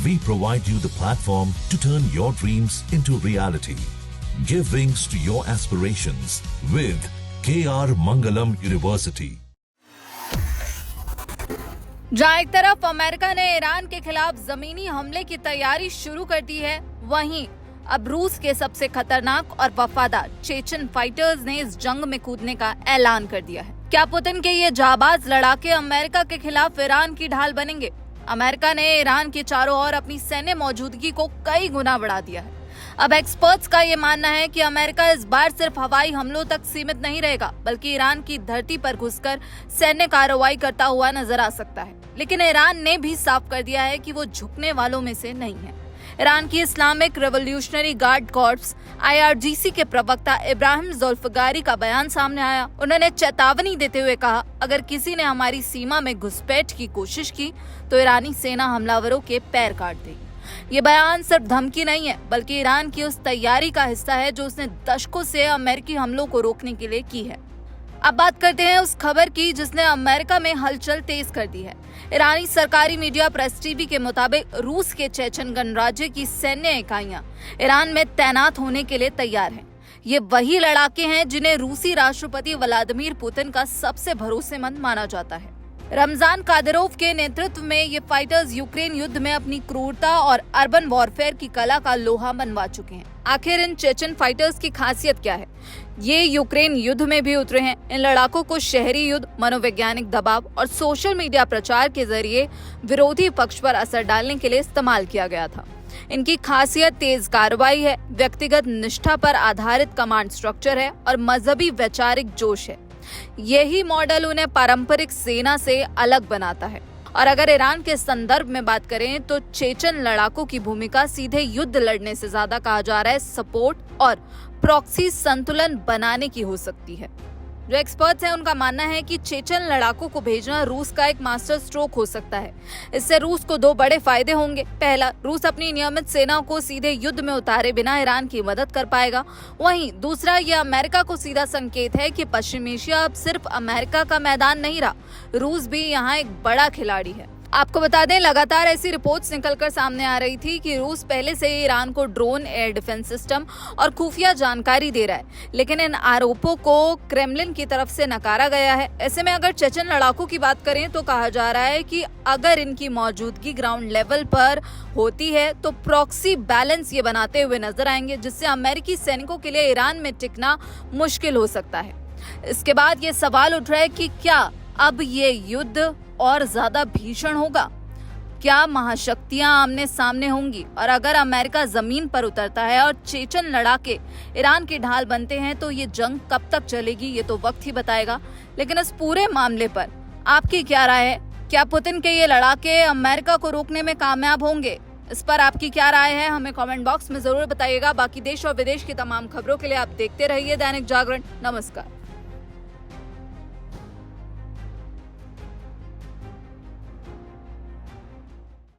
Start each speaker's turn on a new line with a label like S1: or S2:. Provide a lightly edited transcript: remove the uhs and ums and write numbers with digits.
S1: we provide you the platform to turn your dreams into reality. Give wings to your aspirations with KR Mangalam University.
S2: जहां एक तरफ America ने Iran के खिलाफ जमीनी हमले की तैयारी शुरू कर दी है, वहीं अब रूस के सबसे खतरनाक और वफादार चेचन फाइटर्स ने इस जंग में कूदने का ऐलान कर दिया है। क्या पुतिन के ये जाबाज लड़ाके अमेरिका के खिलाफ ईरान की ढाल बनेंगे? अमेरिका ने ईरान के चारों ओर अपनी सैन्य मौजूदगी को कई गुना बढ़ा दिया है। अब एक्सपर्ट्स का ये मानना है कि अमेरिका इस बार सिर्फ हवाई हमलों तक सीमित नहीं रहेगा, बल्कि ईरान की धरती पर घुसकर सैन्य कार्रवाई करता हुआ नजर आ सकता है। लेकिन ईरान ने भी साफ कर दिया है कि वो झुकने वालों में से नहीं है। ईरान की Islamic revolutionary guard corps IRGC के प्रवक्ता इब्राहिम जुल्फिकारी का बयान सामने आया। उन्होंने चेतावनी देते हुए कहा, अगर किसी ने हमारी सीमा में घुसपैठ की कोशिश की तो ईरानी सेना हमलावरों के पैर काट देगी। ये बयान सिर्फ धमकी नहीं है, बल्कि ईरान की उस तैयारी का हिस्सा है जो उसने दशकों से अमेरिकी हमलों को रोकने के लिए की है। अब बात करते हैं उस खबर की जिसने अमेरिका में हलचल तेज कर दी है। ईरानी सरकारी मीडिया प्रेस टीवी के मुताबिक रूस के चेचन गणराज्य की सैन्य इकाइयां ईरान में तैनात होने के लिए तैयार हैं। ये वही लड़ाके हैं जिन्हें रूसी राष्ट्रपति व्लादिमीर पुतिन का सबसे भरोसेमंद माना जाता है। रमजान कादिरोव के नेतृत्व में ये फाइटर्स यूक्रेन युद्ध में अपनी क्रूरता और अर्बन वॉरफेयर की कला का लोहा मनवा चुके हैं। आखिर इन चेचन फाइटर्स की खासियत क्या है? ये यूक्रेन युद्ध में भी उतरे हैं। इन लड़ाकों को शहरी युद्ध, मनोवैज्ञानिक दबाव और सोशल मीडिया प्रचार के जरिए विरोधी पक्ष पर असर डालने के लिए इस्तेमाल किया गया था। इनकी खासियत तेज कार्रवाई है, व्यक्तिगत निष्ठा पर आधारित कमांड स्ट्रक्चर है और मजहबी वैचारिक जोश है। यही मॉडल उन्हें पारंपरिक सेना से अलग बनाता है। और अगर ईरान के संदर्भ में बात करें तो चेचन लड़ाकों की भूमिका सीधे युद्ध लड़ने से ज्यादा कहा जा रहा है सपोर्ट और प्रॉक्सी संतुलन बनाने की हो सकती है। जो एक्सपर्ट्स हैं उनका मानना है कि चेचन लड़ाकों को भेजना रूस का एक मास्टर स्ट्रोक हो सकता है। इससे रूस को दो बड़े फायदे होंगे। पहला, रूस अपनी नियमित सेना को सीधे युद्ध में उतारे बिना ईरान की मदद कर पाएगा। वहीं दूसरा, यह अमेरिका को सीधा संकेत है कि पश्चिम एशिया अब सिर्फ अमेरिका का मैदान नहीं रहा, रूस भी यहाँ एक बड़ा खिलाड़ी है। आपको बता दें, लगातार ऐसी रिपोर्ट्स निकलकर सामने आ रही थी कि रूस पहले से ही ईरान को ड्रोन, एयर डिफेंस सिस्टम और खुफिया जानकारी दे रहा है, लेकिन इन आरोपों को क्रेमलिन की तरफ से नकारा गया है। ऐसे में अगर चेचन लड़ाकों की बात करें तो कहा जा रहा है कि अगर इनकी मौजूदगी ग्राउंड लेवल पर होती है तो प्रॉक्सी बैलेंस ये बनाते हुए नजर आएंगे, जिससे अमेरिकी सैनिकों के लिए ईरान में टिकना मुश्किल हो सकता है। इसके बाद ये सवाल उठ रहा है कि क्या अब ये युद्ध और ज्यादा भीषण होगा? क्या महाशक्तियां आमने सामने होंगी? और अगर अमेरिका जमीन पर उतरता है और चेचन लड़ाके ईरान की ढाल बनते हैं तो ये जंग कब तक चलेगी, ये तो वक्त ही बताएगा। लेकिन इस पूरे मामले पर आपकी क्या राय है? क्या पुतिन के ये लड़ाके अमेरिका को रोकने में कामयाब होंगे? इस पर आपकी क्या राय है? हमें कमेंट बॉक्स में जरूर बताइएगा। बाकी देश और विदेश की तमाम खबरों के लिए आप देखते रहिए दैनिक जागरण। नमस्कार।